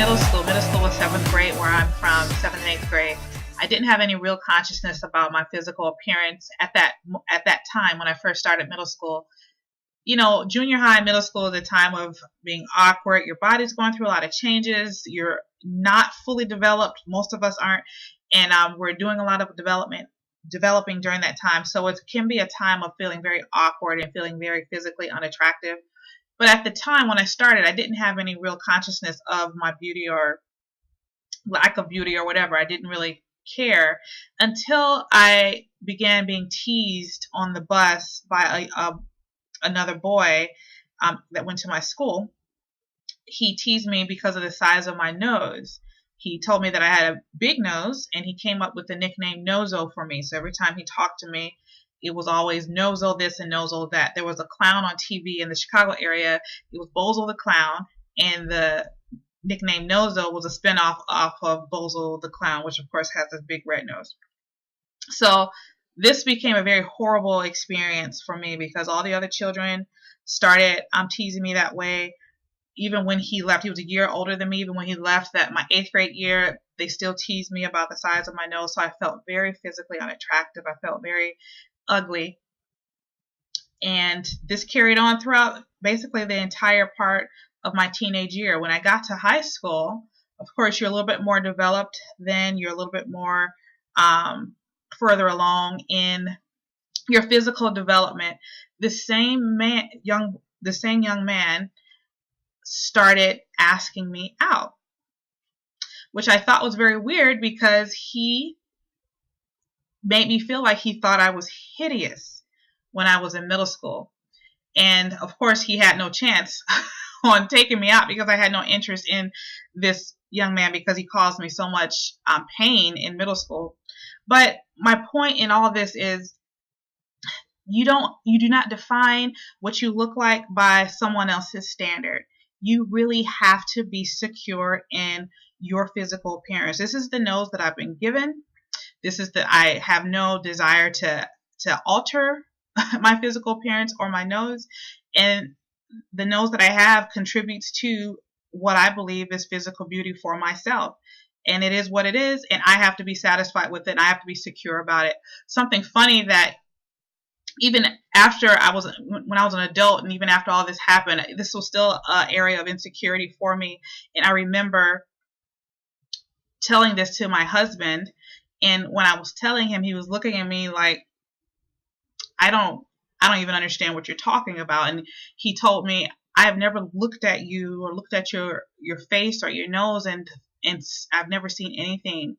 middle school. Middle school was 7th grade, where I'm from, 7th and 8th grade. I didn't have any real consciousness about my physical appearance at that time when I first started middle school. You know, junior high, middle school is a time of being awkward. Your body's going through a lot of changes. You're not fully developed. Most of us aren't. And we're doing a lot of developing during that time. So it can be a time of feeling very awkward and feeling very physically unattractive. But at the time when I started, I didn't have any real consciousness of my beauty or lack of beauty or whatever. I didn't really care until I began being teased on the bus by another boy that went to my school. He teased me because of the size of my nose. He told me that I had a big nose, and he came up with the nickname Nozo for me. So every time he talked to me, it was always Nozo this and Nozo that. There was a clown on TV in the Chicago area. It was Bozo the Clown, and the nickname Nozo was a spinoff off of Bozo the Clown, which of course has this big red nose. So this became a very horrible experience for me because all the other children started teasing me that way. Even when he left, he was a year older than me. Even when he left, that my 8th grade year, they still teased me about the size of my nose. So I felt very physically unattractive. I felt very ugly. And this carried on throughout basically the entire part of my teenage year. When I got to high school, of course, you're a little bit more developed then. You're a little bit more further along in your physical development. The same young man started asking me out, which I thought was very weird because he made me feel like he thought I was hideous when I was in middle school. And of course, he had no chance on taking me out because I had no interest in this young man because he caused me so much pain in middle school. But my point in all of this is you do not define what you look like by someone else's standard. You really have to be secure in your physical appearance. This is the nose that I've been given. I have no desire to alter my physical appearance or my nose. And the nose that I have contributes to what I believe is physical beauty for myself. And it is what it is, and I have to be satisfied with it, and I have to be secure about it. Something funny that even after when I was an adult, and even after all this happened, this was still an area of insecurity for me. And I remember telling this to my husband, and when I was telling him, he was looking at me like, I don't even understand what you're talking about. And he told me, I have never looked at you or looked at your face or your nose, and I've never seen anything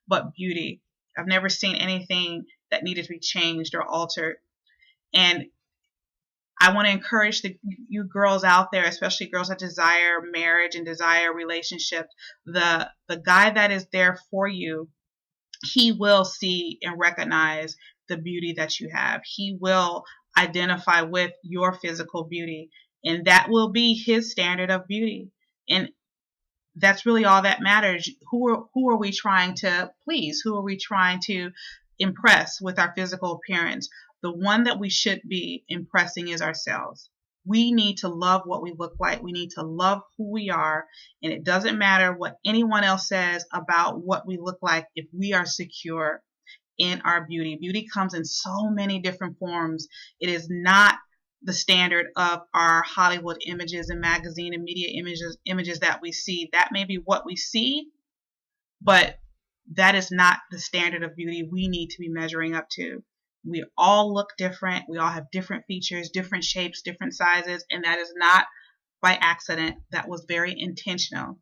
but beauty. I've never seen anything that needed to be changed or altered. And I want to encourage you girls out there, especially girls that desire marriage and desire relationships, the guy that is there for you, he will see and recognize the beauty that you have. He will identify with your physical beauty, and that will be his standard of beauty. And that's really all that matters. Who are we trying to please? Who are we trying to impress with our physical appearance? The one that we should be impressing is ourselves. We need to love what we look like. We need to love who we are. And it doesn't matter what anyone else says about what we look like if we are secure in our beauty. Beauty comes in so many different forms. It is not the standard of our Hollywood images and magazine and media images that we see. That may be what we see, but that is not the standard of beauty we need to be measuring up to. We all look different. We all have different features, different shapes, different sizes, and that is not by accident. That was very intentional.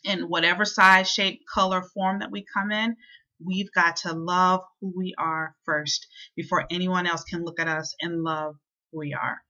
And whatever size, shape, color, form that we come in, we've got to love who we are first before anyone else can look at us and love who we are.